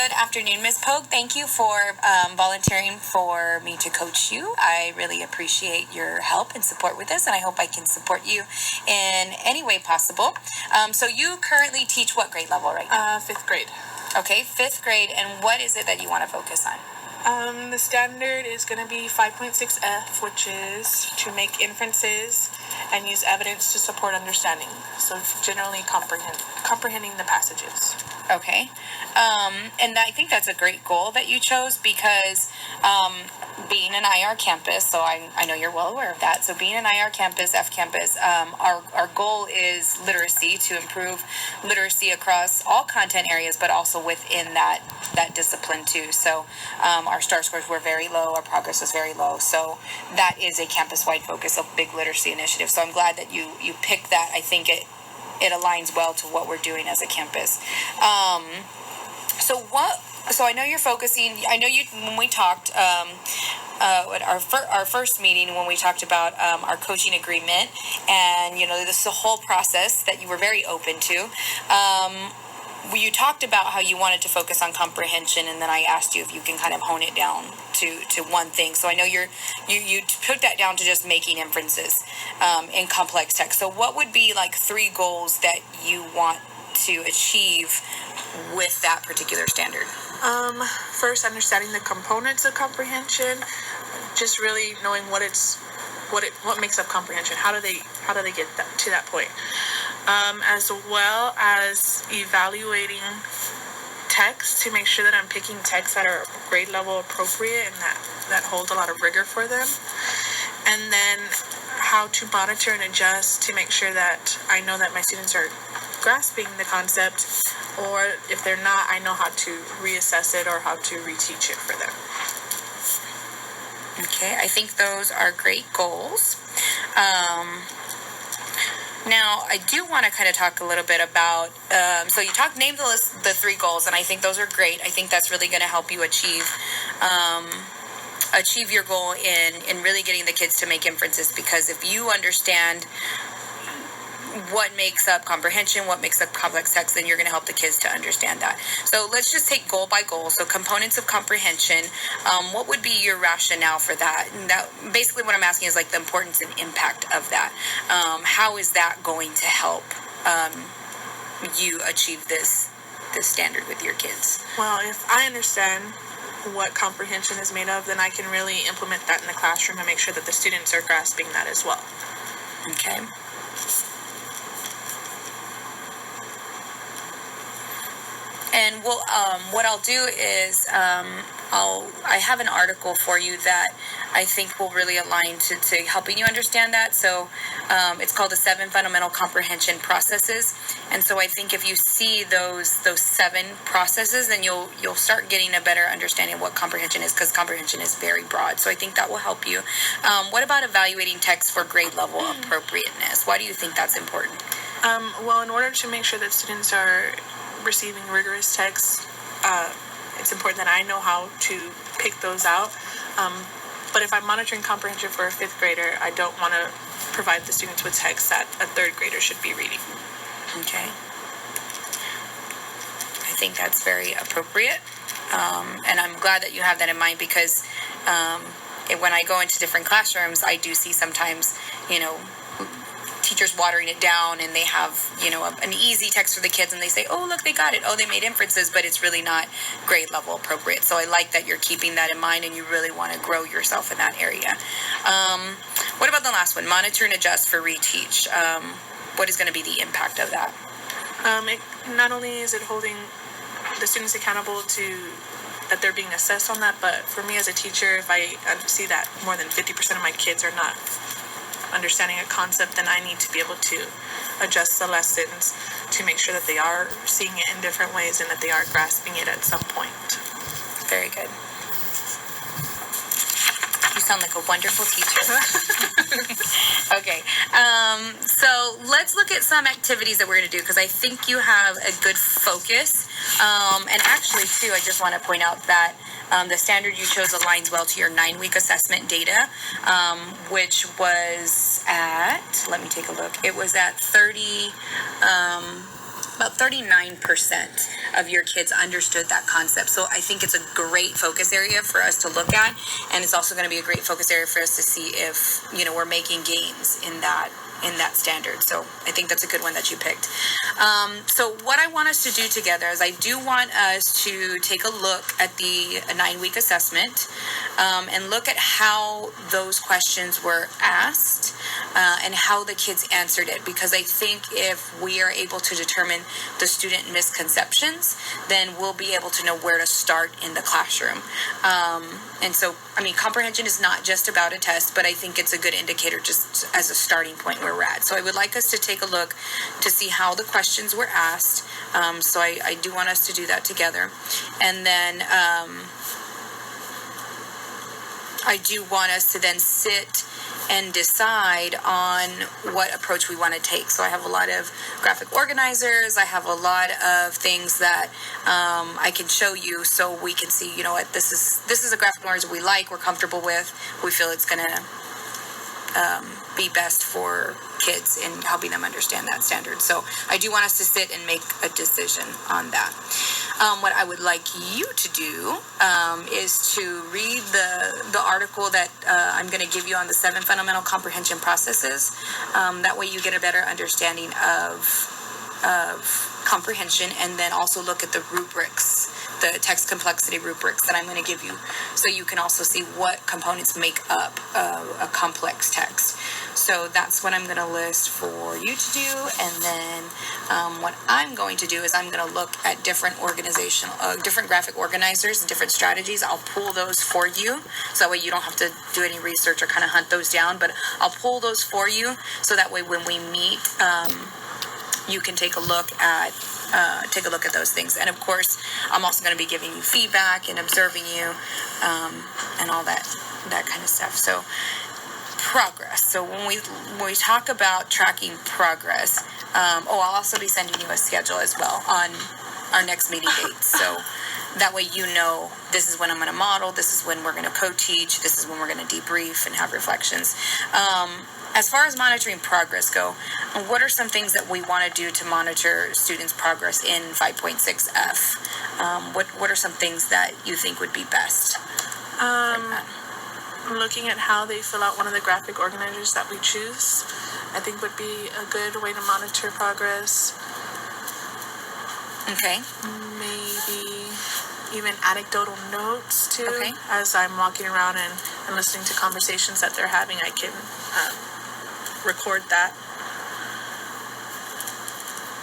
Good afternoon, Ms. Pogue. Thank you for volunteering for me to coach you. I really appreciate your help and support with this, and I hope I can support you in any way possible. So you currently teach what grade level right now? 5th grade. Okay, 5th grade, and what is it that you want to focus on? The standard is going to be 5.6F, which is to make inferences and use evidence to support understanding. So generally comprehending the passages. Okay. And I think that's a great goal that you chose because being an IR campus, so I know you're well aware of that. So being an IR campus, F campus, our goal is literacy, to improve literacy across all content areas, but also within that discipline too. So our STAR scores were very low, our progress was very low. So that is a campus-wide focus of big literacy initiative. So I'm glad that you picked that. I think it aligns well to what we're doing as a campus. So I know you're focusing. I know you when we talked at our first meeting when we talked about our coaching agreement, and this is a whole process that you were very open to. You talked about how you wanted to focus on comprehension, and then I asked you if you can kind of hone it down to one thing. So I know you took that down to just making inferences in complex text. So what would be like 3 goals that you want to achieve with that particular standard? First, understanding the components of comprehension, just really knowing what makes up comprehension. How do they get to that point? As well as evaluating text to make sure that I'm picking texts that are grade level appropriate and that hold a lot of rigor for them. And then how to monitor and adjust to make sure that I know that my students are grasping the concept, or if they're not, I know how to reassess it or how to reteach it for them. Okay, I think those are great goals. Now, I do want to kind of talk a little bit about, so you named the 3 goals, and I think those are great. I think that's really going to help you achieve your goal in really getting the kids to make inferences, because if you understand what makes up comprehension, what makes up complex text, then you're going to help the kids to understand that. So let's just take goal by goal. So components of comprehension, what would be your rationale for that? And that basically what I'm asking is like the importance and impact of that. How is that going to help you achieve this standard with your kids? Well, if I understand what comprehension is made of, then I can really implement that in the classroom and make sure that the students are grasping that as well. Okay. And what I'll do is I have an article for you that I think will really align to helping you understand that. So it's called the 7 Fundamental Comprehension Processes. And so I think if you see those 7 processes, then you'll start getting a better understanding of what comprehension is, because comprehension is very broad. So I think that will help you. What about evaluating text for grade level appropriateness? Why do you think that's important? Well, in order to make sure that students are receiving rigorous texts, it's important that I know how to pick those out. But if I'm monitoring comprehension for a 5th grader, I don't want to provide the students with texts that a 3rd grader should be reading. Okay. I think that's very appropriate. And I'm glad that you have that in mind, because when I go into different classrooms, I do see sometimes, teachers watering it down, and they have, an easy text for the kids, and they say, oh, look, they got it. Oh, they made inferences, but it's really not grade level appropriate. So I like that you're keeping that in mind, and you really want to grow yourself in that area. What about the last one? Monitor and adjust for reteach. What is going to be the impact of that? Not only is it holding the students accountable to that they're being assessed on that, but for me as a teacher, if I see that more than 50% of my kids are not understanding a concept, then I need to be able to adjust the lessons to make sure that they are seeing it in different ways and that they are grasping it at some point. Very good. You sound like a wonderful teacher. Okay. So let's look at some activities that we're going to do, because I think you have a good focus. And actually, too, I just want to point out that the standard you chose aligns well to your 9-week assessment data, which was at, let me take a look, it was at about 39%. of your kids understood that concept. So I think it's a great focus area for us to look at, and it's also going to be a great focus area for us to see if, we're making gains in that standard. So I think that's a good one that you picked. So what I want us to do together is I do want us to take a look at the 9-week assessment, and look at how those questions were asked, and how the kids answered it, because I think if we are able to determine the student misconceptions, then we'll be able to know where to start in the classroom. And so, comprehension is not just about a test, but I think it's a good indicator just as a starting point where we're at. So I would like us to take a look to see how the questions were asked. So I do want us to do that together. And then I do want us to then sit and decide on what approach we want to take. So I have a lot of graphic organizers. I have a lot of things that I can show you, so we can see, what this is a graphic organizer we like, we're comfortable with, we feel it's going to be best for kids in helping them understand that standard. So I do want us to sit and make a decision on that. What I would like you to do is to read the article that I'm going to give you on the 7 fundamental comprehension processes. That way you get a better understanding of comprehension, and then also look at the rubrics, the text complexity rubrics that I'm going to give you, so you can also see what components make up a complex text. So that's what I'm going to list for you to do, and then what I'm going to do is I'm going to look at different different graphic organizers and different strategies. I'll pull those for you, so that way you don't have to do any research or kind of hunt those down, but I'll pull those for you, so that way when we meet, you can take a look at those things. And of course, I'm also going to be giving you feedback and observing you, and all that kind of stuff. So progress. So when we talk about tracking progress, I'll also be sending you a schedule as well on our next meeting dates. So that way this is when I'm going to model, this is when we're going to co-teach, this is when we're going to debrief and have reflections. As far as monitoring progress go, what are some things that we want to do to monitor students' progress in 5.6F? What are some things that you think would be best? Looking at how they fill out one of the graphic organizers that we choose, I think would be a good way to monitor progress. Okay. Maybe even anecdotal notes too. Okay. As I'm walking around and listening to conversations that they're having, I can record that.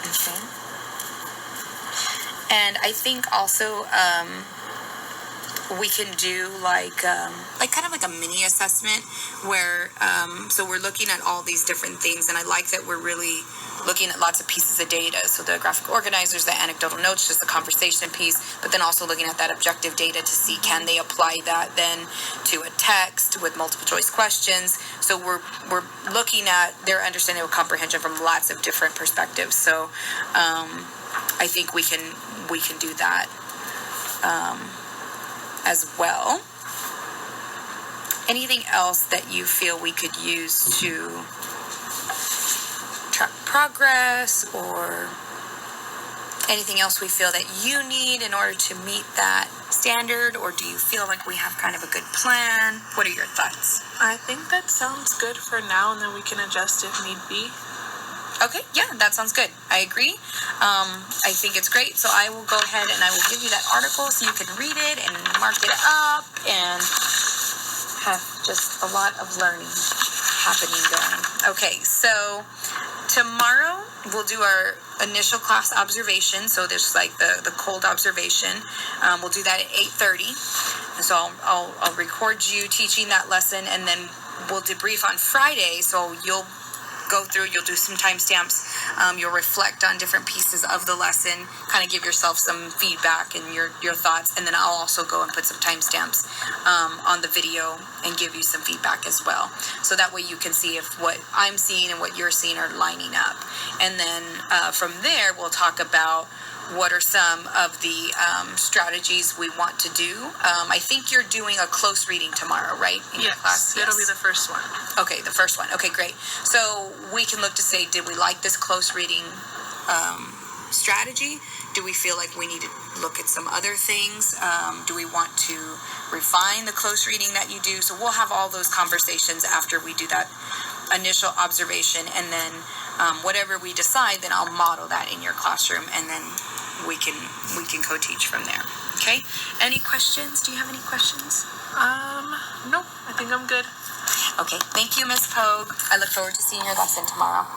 Okay. And I think also we can do like kind of like a mini assessment where so we're looking at all these different things, and I like that we're really looking at lots of pieces of data. So the graphic organizers, the anecdotal notes, just the conversation piece, but then also looking at that objective data to see, can they apply that then to a text with multiple choice questions. So we're looking at their understanding of comprehension from lots of different perspectives. So I think we can do that as well. Anything else that you feel we could use to track progress, or anything else we feel that you need in order to meet that standard, or do you feel like we have kind of a good plan? What are your thoughts? I think that sounds good for now, and then we can adjust if need be. Okay, yeah, that sounds good. I agree. I think it's great. So I will go ahead and I will give you that article so you can read it and mark it up and have just a lot of learning happening going. Okay, so tomorrow we'll do our initial class observation. So there's like the cold observation. We'll do that at 8:30. And so I'll record you teaching that lesson, and then we'll debrief on Friday. So you'll go through, you'll do some timestamps, you'll reflect on different pieces of the lesson, kind of give yourself some feedback and your thoughts, and then I'll also go and put some timestamps on the video and give you some feedback as well. So that way you can see if what I'm seeing and what you're seeing are lining up. And then from there, we'll talk about what are some of the strategies we want to do. I think you're doing a close reading tomorrow, right? In your class? Yes, it'll be the first one. Okay, the first one. Okay, great. So we can look to say, did we like this close reading strategy? Do we feel like we need to look at some other things? Do we want to refine the close reading that you do? So we'll have all those conversations after we do that initial observation, and then whatever we decide, then I'll model that in your classroom, and then we can co-teach from there. Okay? Any questions? Do you have any questions? No, I think I'm good. Okay. Thank you, Miss Pogue. I look forward to seeing your lesson tomorrow.